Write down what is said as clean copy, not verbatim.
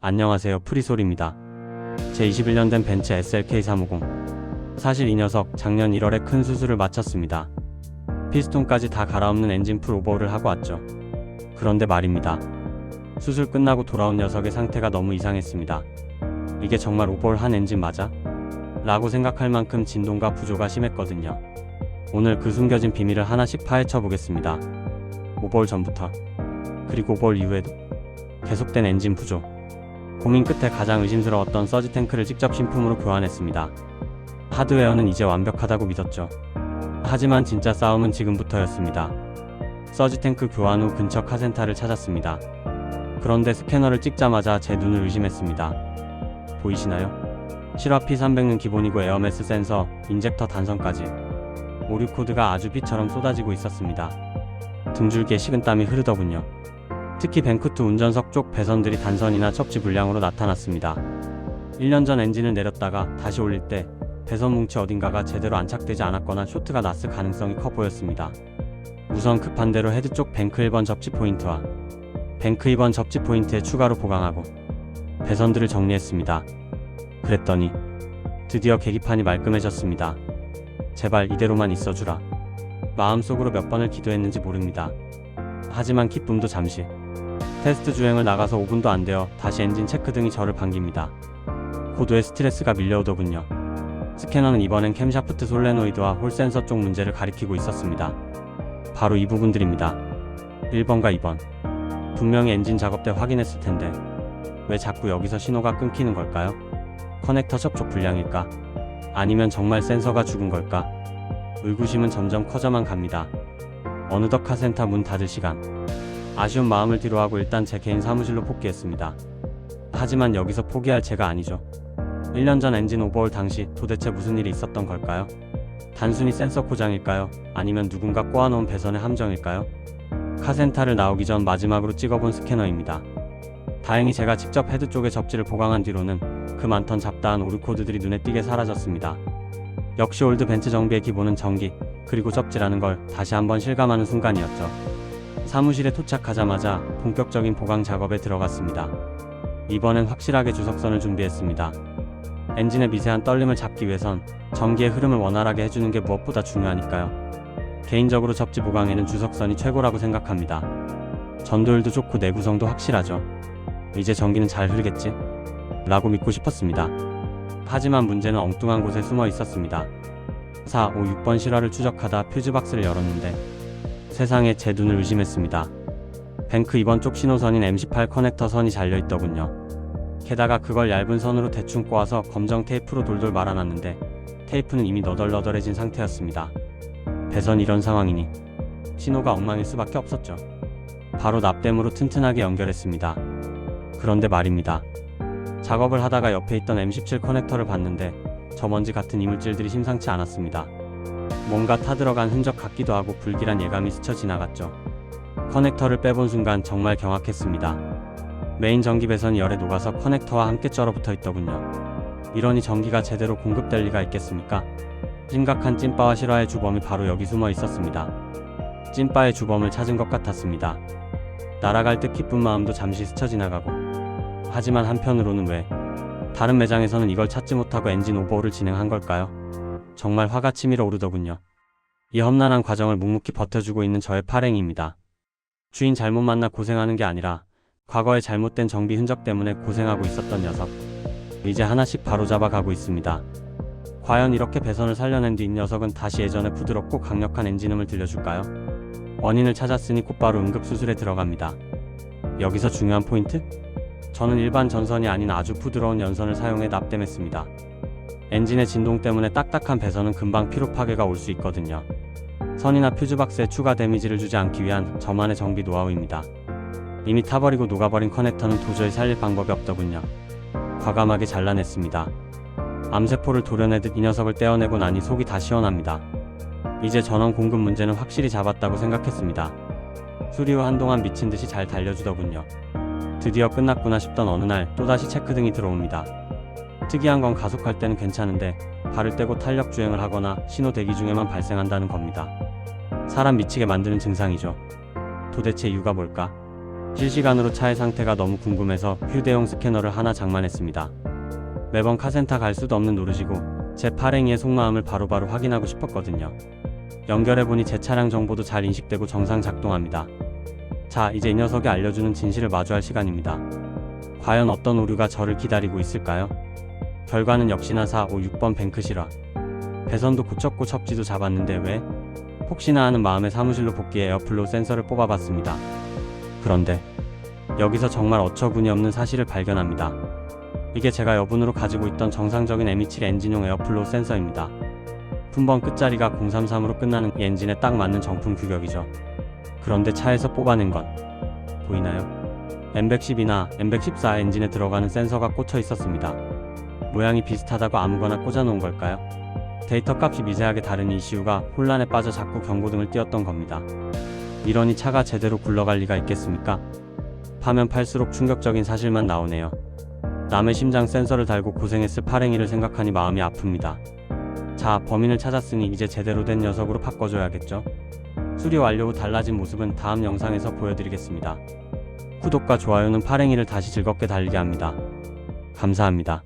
안녕하세요, 프리솔입니다. 제 21년 된 벤츠 SLK350. 사실 이 녀석 작년 1월에 큰 수술을 마쳤습니다. 피스톤까지 다 갈아엎는 엔진 풀 오버홀을 하고 왔죠. 그런데 말입니다. 수술 끝나고 돌아온 녀석의 상태가 너무 이상했습니다. 이게 정말 오버홀 한 엔진 맞아? 라고 생각할 만큼 진동과 부조가 심했거든요. 오늘 그 숨겨진 비밀을 하나씩 파헤쳐 보겠습니다. 오버홀 전부터, 그리고 오버홀 이후에도 계속된 엔진 부조. 고민 끝에 가장 의심스러웠던 서지 탱크를 직접 신품으로 교환했습니다. 하드웨어는 이제 완벽하다고 믿었죠. 하지만 진짜 싸움은 지금부터였습니다. 서지 탱크 교환 후 근처 카센터를 찾았습니다. 그런데 스캐너를 찍자마자 제 눈을 의심했습니다. 보이시나요? 실화 P300는 기본이고 에어매스 센서, 인젝터 단선까지 오류 코드가 아주 비처럼 쏟아지고 있었습니다. 등줄기에 식은땀이 흐르더군요. 특히 뱅크투 운전석 쪽 배선들이 단선이나 첩지 불량으로 나타났습니다. 1년 전 엔진을 내렸다가 다시 올릴 때 배선 뭉치 어딘가가 제대로 안착되지 않았거나 쇼트가 났을 가능성이 커 보였습니다. 우선 급한 대로 헤드 쪽 뱅크 1번 접지 포인트와 뱅크 2번 접지 포인트에 추가로 보강하고 배선들을 정리했습니다. 그랬더니 드디어 계기판이 말끔해졌습니다. 제발 이대로만 있어주라. 마음속으로 몇 번을 기도했는지 모릅니다. 하지만 기쁨도 잠시. 테스트 주행을 나가서 5분도 안 되어 다시 엔진 체크 등이 저를 반깁니다. 고도의 스트레스가 밀려오더군요. 스캐너는 이번엔 캠샤프트 솔레노이드와 홀 센서 쪽 문제를 가리키고 있었습니다. 바로 이 부분들입니다. 1번과 2번. 분명히 엔진 작업 때 확인했을 텐데 왜 자꾸 여기서 신호가 끊기는 걸까요? 커넥터 접촉 불량일까? 아니면 정말 센서가 죽은 걸까? 의구심은 점점 커져만 갑니다. 어느덧 카센터 문 닫을 시간. 아쉬운 마음을 뒤로하고 일단 제 개인 사무실로 복귀했습니다. 하지만 여기서 포기할 제가 아니죠. 1년 전 엔진 오버홀 당시 도대체 무슨 일이 있었던 걸까요? 단순히 센서 고장일까요? 아니면 누군가 꼬아놓은 배선의 함정일까요? 카센터를 나오기 전 마지막으로 찍어본 스캐너입니다. 다행히 제가 직접 헤드 쪽에 접지를 보강한 뒤로는 그 많던 잡다한 오류 코드들이 눈에 띄게 사라졌습니다. 역시 올드 벤츠 정비의 기본은 전기, 그리고 접지라는 걸 다시 한번 실감하는 순간이었죠. 사무실에 도착하자마자 본격적인 보강 작업에 들어갔습니다. 이번엔 확실하게 주석선을 준비했습니다. 엔진의 미세한 떨림을 잡기 위해선 전기의 흐름을 원활하게 해주는 게 무엇보다 중요하니까요. 개인적으로 접지 보강에는 주석선이 최고라고 생각합니다. 전도율도 좋고 내구성도 확실하죠. 이제 전기는 잘 흐르겠지? 라고 믿고 싶었습니다. 하지만 문제는 엉뚱한 곳에 숨어 있었습니다. 4, 5, 6번 실화를 추적하다 퓨즈박스를 열었는데 세상에 제 눈을 의심했습니다. 뱅크 2번 쪽 신호선인 M18 커넥터 선이 잘려있더군요. 게다가 그걸 얇은 선으로 대충 꼬아서 검정 테이프로 돌돌 말아놨는데 테이프는 이미 너덜너덜해진 상태였습니다. 배선 이런 상황이니 신호가 엉망일 수밖에 없었죠. 바로 납땜으로 튼튼하게 연결했습니다. 그런데 말입니다. 작업을 하다가 옆에 있던 M17 커넥터를 봤는데 저 먼지 같은 이물질들이 심상치 않았습니다. 뭔가 타들어간 흔적 같기도 하고 불길한 예감이 스쳐 지나갔죠. 커넥터를 빼본 순간 정말 경악했습니다. 메인 전기 배선이 열에 녹아서 커넥터와 함께 쩔어붙어 있더군요. 이러니 전기가 제대로 공급될 리가 있겠습니까? 심각한 찐빠와 실화의 주범이 바로 여기 숨어 있었습니다. 찐빠의 주범을 찾은 것 같았습니다. 날아갈 듯 기쁜 마음도 잠시 스쳐 지나가고. 하지만 한편으로는 왜 다른 매장에서는 이걸 찾지 못하고 엔진 오버홀을 진행한 걸까요? 정말 화가 치밀어 오르더군요. 이 험난한 과정을 묵묵히 버텨주고 있는 저의 팔행이입니다. 주인 잘못 만나 고생하는 게 아니라 과거의 잘못된 정비 흔적 때문에 고생하고 있었던 녀석. 이제 하나씩 바로잡아 가고 있습니다. 과연 이렇게 배선을 살려낸 뒤 이 녀석은 다시 예전의 부드럽고 강력한 엔진음을 들려줄까요? 원인을 찾았으니 곧바로 응급수술에 들어갑니다. 여기서 중요한 포인트? 저는 일반 전선이 아닌 아주 부드러운 연선을 사용해 납땜했습니다. 엔진의 진동 때문에 딱딱한 배선은 금방 피로 파괴가 올 수 있거든요. 선이나 퓨즈박스에 추가 데미지를 주지 않기 위한 저만의 정비 노하우입니다. 이미 타버리고 녹아버린 커넥터는 도저히 살릴 방법이 없더군요. 과감하게 잘라냈습니다. 암세포를 도려내듯 이 녀석을 떼어내고 나니 속이 다 시원합니다. 이제 전원 공급 문제는 확실히 잡았다고 생각했습니다. 수리 후 한동안 미친듯이 잘 달려주더군요. 드디어 끝났구나 싶던 어느 날 또다시 체크등이 들어옵니다. 특이한 건 가속할 때는 괜찮은데 발을 떼고 탄력 주행을 하거나 신호 대기 중에만 발생한다는 겁니다. 사람 미치게 만드는 증상이죠. 도대체 이유가 뭘까? 실시간으로 차의 상태가 너무 궁금해서 휴대용 스캐너를 하나 장만했습니다. 매번 카센터 갈 수도 없는 노릇이고 제 파랭이의 속마음을 바로바로 확인하고 싶었거든요. 연결해보니 제 차량 정보도 잘 인식되고 정상 작동합니다. 자, 이제 이 녀석이 알려주는 진실을 마주할 시간입니다. 과연 어떤 오류가 저를 기다리고 있을까요? 결과는 역시나 4, 5, 6번 뱅크 실화. 배선도 고쳤고 첩지도 잡았는데 왜? 혹시나 하는 마음에 사무실로 복귀해 에어플로우 센서를 뽑아봤습니다. 그런데 여기서 정말 어처구니 없는 사실을 발견합니다. 이게 제가 여분으로 가지고 있던 정상적인 M27 엔진용 에어플로우 센서입니다. 품번 끝자리가 033으로 끝나는 이 엔진에 딱 맞는 정품 규격이죠. 그런데 차에서 뽑아낸 건 보이나요? M110이나 M114 엔진에 들어가는 센서가 꽂혀 있었습니다. 모양이 비슷하다고 아무거나 꽂아놓은 걸까요? 데이터 값이 미세하게 다른 ECU가 혼란에 빠져 자꾸 경고등을 띄웠던 겁니다. 이러니 차가 제대로 굴러갈 리가 있겠습니까? 파면 팔수록 충격적인 사실만 나오네요. 남의 심장 센서를 달고 고생했을 파랭이를 생각하니 마음이 아픕니다. 자, 범인을 찾았으니 이제 제대로 된 녀석으로 바꿔줘야겠죠? 수리 완료 후 달라진 모습은 다음 영상에서 보여드리겠습니다. 구독과 좋아요는 파랭이를 다시 즐겁게 달리게 합니다. 감사합니다.